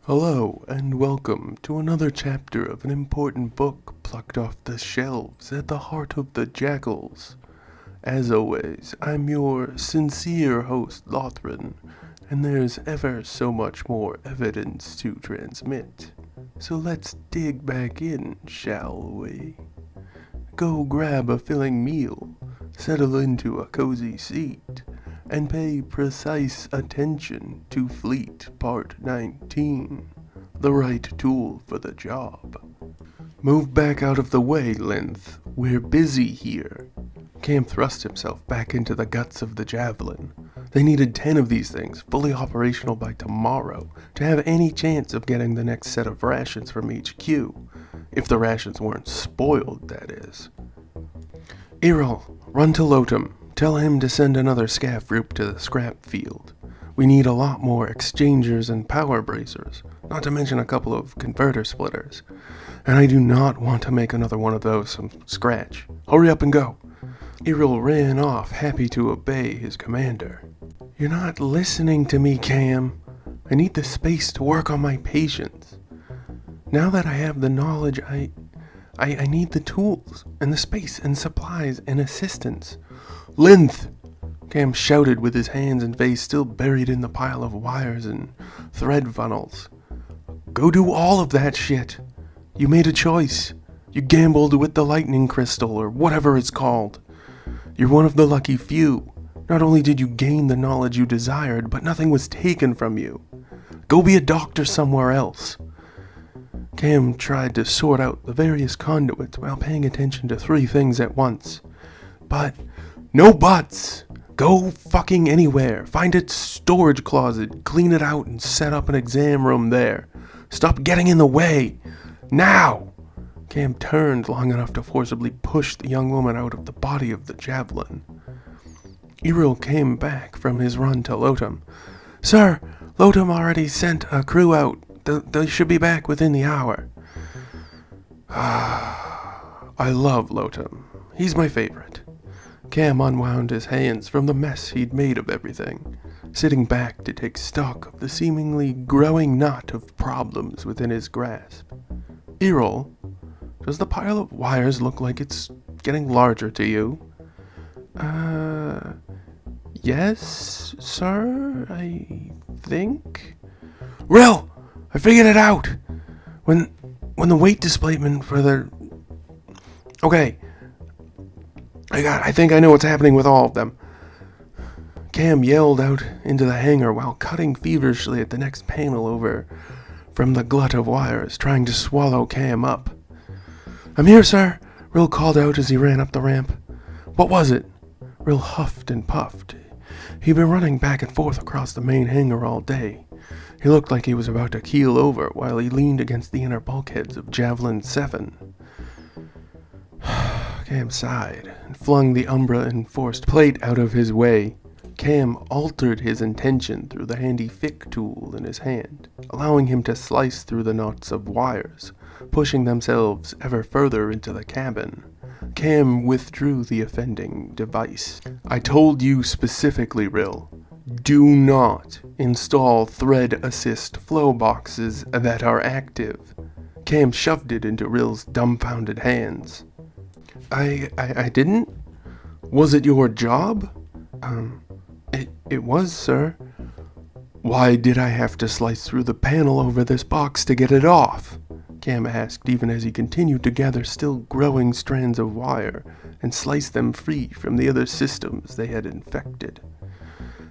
Hello, and welcome to another chapter of an important book plucked off the shelves at the heart of the Jakuls. As always, I'm your sincere host, Lothran, and there's ever so much more evidence to transmit. So let's dig back in, shall we? Go grab a filling meal, settle into a cozy seat, and pay precise attention to Fleet Part 19, the right tool for the job. Move back out of the way, Linth. We're busy here. Cam thrust himself back into the guts of the javelin. They needed 10 of these things, fully operational by tomorrow, to have any chance of getting the next set of rations from HQ. If the rations weren't spoiled, that is. Errol, run to Lotum. Tell him to send another scav group to the scrap field. We need a lot more exchangers and power bracers, not to mention a couple of converter splitters. And I do not want to make another one of those from scratch. Hurry up and go. Errol ran off, happy to obey his commander. You're not listening to me, Cam. I need the space to work on my patients. Now that I have the knowledge, I need the tools, and the space, and supplies, and assistance. Linth! Cam shouted with his hands and face still buried in the pile of wires and thread funnels. Go do all of that shit. You made a choice. You gambled with the lightning crystal, or whatever it's called. You're one of the lucky few. Not only did you gain the knowledge you desired, but nothing was taken from you. Go be a doctor somewhere else. Cam tried to sort out the various conduits while paying attention to 3 things at once. But, no buts! Go fucking anywhere. Find a storage closet, clean it out, and set up an exam room there. Stop getting in the way. Now! Cam turned long enough to forcibly push the young woman out of the body of the javelin. Errol came back from his run to Lotum. Sir, Lotum already sent a crew out. They should be back within the hour. I love Lotum. He's my favorite. Cam unwound his hands from the mess he'd made of everything, sitting back to take stock of the seemingly growing knot of problems within his grasp. Errol, does the pile of wires look like it's getting larger to you? Yes, sir, I think? Rill! I figured it out! When the weight displacement for the... Okay. I think I know what's happening with all of them. Cam yelled out into the hangar while cutting feverishly at the next panel over from the glut of wires, trying to swallow Cam up. I'm here, sir, Rill called out as he ran up the ramp. What was it? Rill huffed and puffed. He'd been running back and forth across the main hangar all day. He looked like he was about to keel over while he leaned against the inner bulkheads of Javelin 7. Cam sighed and flung the Umbra-enforced plate out of his way. Cam altered his intention through the handy fic tool in his hand, allowing him to slice through the knots of wires, pushing themselves ever further into the cabin. Cam withdrew the offending device. I told you specifically, Rill, do not install thread assist flow boxes that are active. Cam shoved it into Rill's dumbfounded hands. I didn't? Was it your job? It was, sir. Why did I have to slice through the panel over this box to get it off? Cam asked, even as he continued to gather still growing strands of wire and slice them free from the other systems they had infected.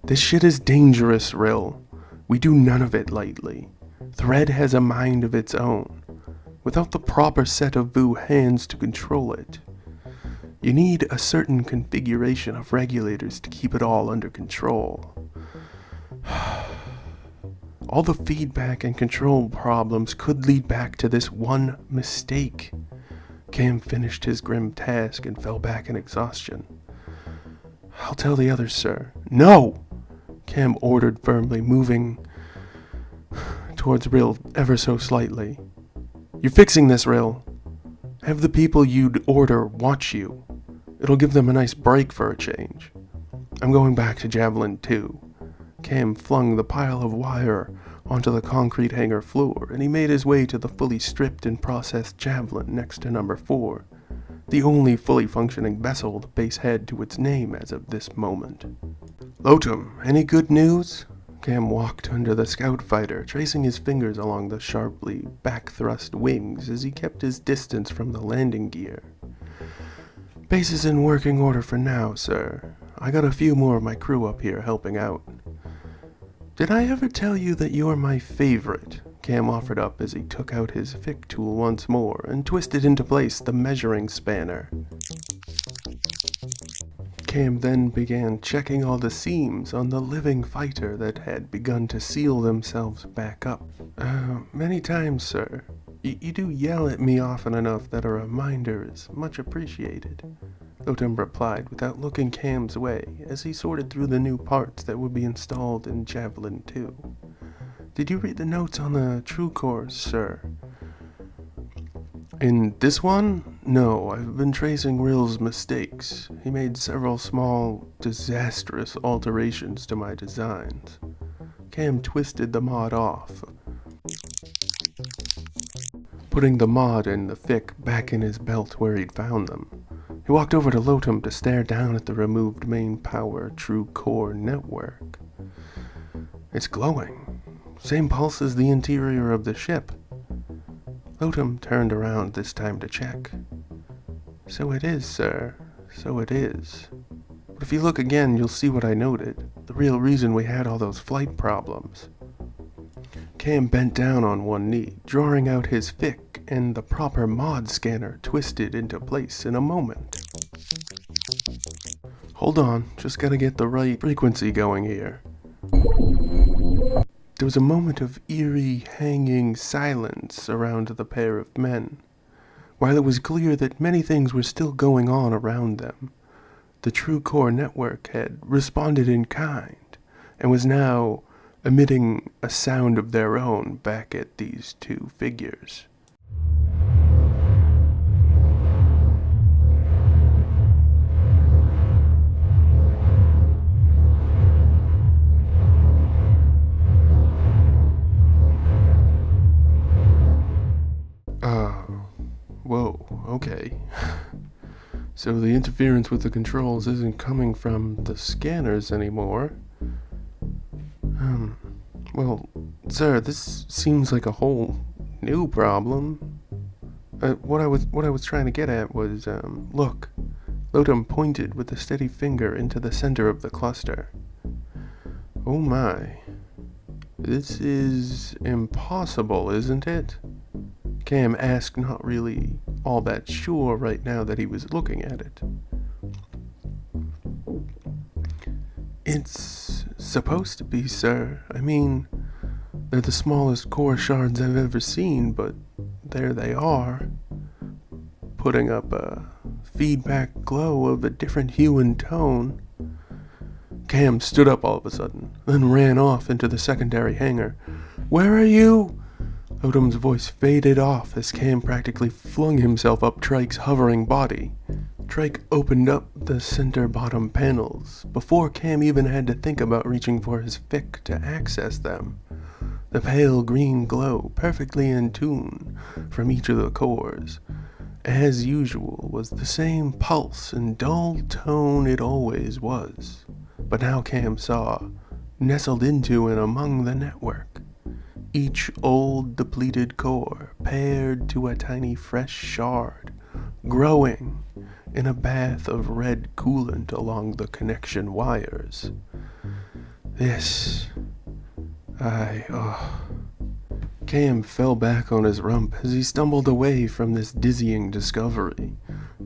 This shit is dangerous, Rill. We do none of it lightly. Thread has a mind of its own, without the proper set of Vu hands to control it. You need a certain configuration of regulators to keep it all under control. All the feedback and control problems could lead back to this one mistake. Cam finished his grim task and fell back in exhaustion. I'll tell the others, sir. No! Cam ordered firmly, moving towards Rill ever so slightly. You're fixing this, Rill. Have the people you'd order watch you. It'll give them a nice break for a change. I'm going back to Javelin 2. Cam flung the pile of wire onto the concrete hangar floor, and he made his way to the fully stripped and processed javelin next to number 4, the only fully functioning vessel the base had to its name as of this moment. "Lotum, any good news?" Cam walked under the scout fighter, tracing his fingers along the sharply back-thrust wings as he kept his distance from the landing gear. "Base is in working order for now, sir. I got a few more of my crew up here helping out." "Did I ever tell you that you're my favorite?" Cam offered up as he took out his Fic tool once more and twisted into place the measuring spanner. Cam then began checking all the seams on the living fighter that had begun to seal themselves back up. Many times, sir. You do yell at me often enough that a reminder is much appreciated," Lotum replied without looking Cam's way as he sorted through the new parts that would be installed in Javelin 2. "Did you read the notes on the true cores, sir?" "In this one? No, I've been tracing Rill's mistakes. He made several small, disastrous alterations to my designs." Cam twisted the mod off, putting the mod and the Fic back in his belt where he'd found them. He walked over to Lotum to stare down at the removed main power true core network. "It's glowing. Same pulse as the interior of the ship." Lotum turned around this time to check. "So it is, sir. So it is. But if you look again, you'll see what I noted. The real reason we had all those flight problems." Cam bent down on one knee, drawing out his Fic, and the proper mod scanner twisted into place in a moment. "Hold on, just gotta get the right frequency going here." There was a moment of eerie, hanging silence around the pair of men. While it was clear that many things were still going on around them, the True Core network had responded in kind, and was now emitting a sound of their own back at these two figures. Whoa, okay. So the interference with the controls isn't coming from the scanners anymore. Well, sir, this seems like a whole new problem. What I was trying to get at was, look. Lotum pointed with a steady finger into the center of the cluster. "Oh my. This is impossible, isn't it?" Cam asked, not really all that sure right now that he was looking at it. "It's supposed to be, sir. I mean, they're the smallest core shards I've ever seen, but there they are, putting up a feedback glow of a different hue and tone." Cam stood up all of a sudden, then ran off into the secondary hangar. "Where are you?" Lotum's voice faded off as Cam practically flung himself up Trike's hovering body. Trike opened up the center bottom panels before Cam even had to think about reaching for his Fic to access them. The pale green glow, perfectly in tune from each of the cores, as usual, was the same pulse and dull tone it always was. But now Cam saw, nestled into and among the network, each old depleted core paired to a tiny fresh shard, growing in a bath of red coolant along the connection wires. Cam fell back on his rump as he stumbled away from this dizzying discovery,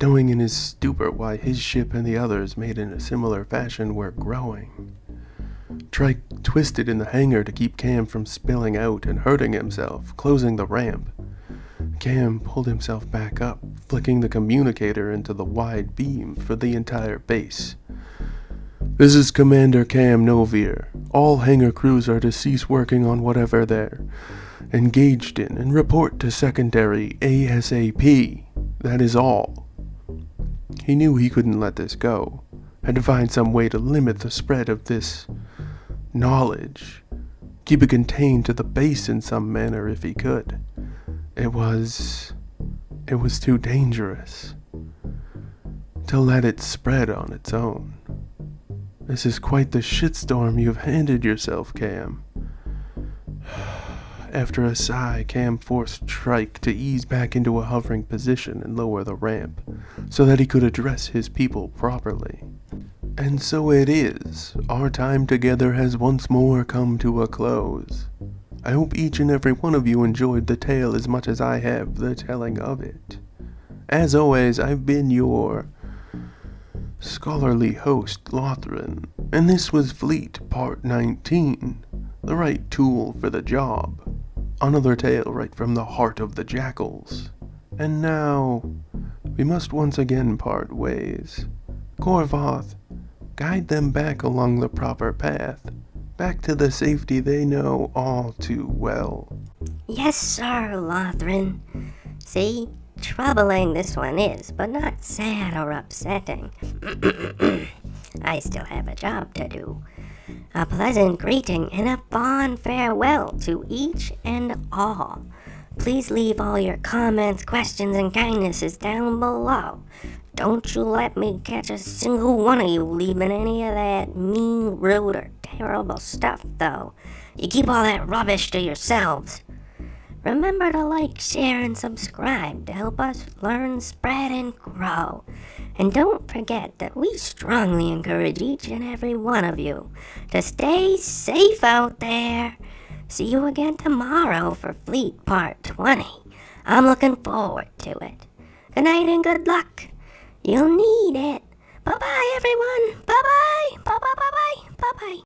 knowing in his stupor why his ship and the others made in a similar fashion were growing. Trike twisted in the hangar to keep Cam from spilling out and hurting himself, closing the ramp. Cam pulled himself back up, flicking the communicator into the wide beam for the entire base. "This is Commander Cam Novier. All hangar crews are to cease working on whatever they're engaged in and report to secondary ASAP. That is all." He knew he couldn't let this go. Had to find some way to limit the spread of this knowledge. keep it contained to the base in some manner if he could. It was too dangerous to let it spread on its own. This is quite the shitstorm you've handed yourself, Cam. After a sigh, Cam forced Trike to ease back into a hovering position and lower the ramp, so that he could address his people properly. And so it is. Our time together has once more come to a close. I hope each and every one of you enjoyed the tale as much as I have the telling of it. As always, I've been your scholarly host, Lothran, and this was Fleet Part 19, The Right Tool for the Job. Another tale right from the heart of the Jakuls. And now, we must once again part ways. Korvoth, guide them back along the proper path, back to the safety they know all too well. Yes, sir, Lothran. See, troubling this one is, but not sad or upsetting. I still have a job to do. A pleasant greeting and a fond farewell to each and all. Please leave all your comments, questions, and kindnesses down below. Don't you let me catch a single one of you leaving any of that mean, rude, or terrible stuff, though. You keep all that rubbish to yourselves. Remember to like, share, and subscribe to help us learn, spread, and grow. And don't forget that we strongly encourage each and every one of you to stay safe out there. See you again tomorrow for Fleet Part 20. I'm looking forward to it. Good night and good luck. You'll need it. Bye-bye, everyone. Bye-bye. Bye-bye, bye-bye, bye-bye.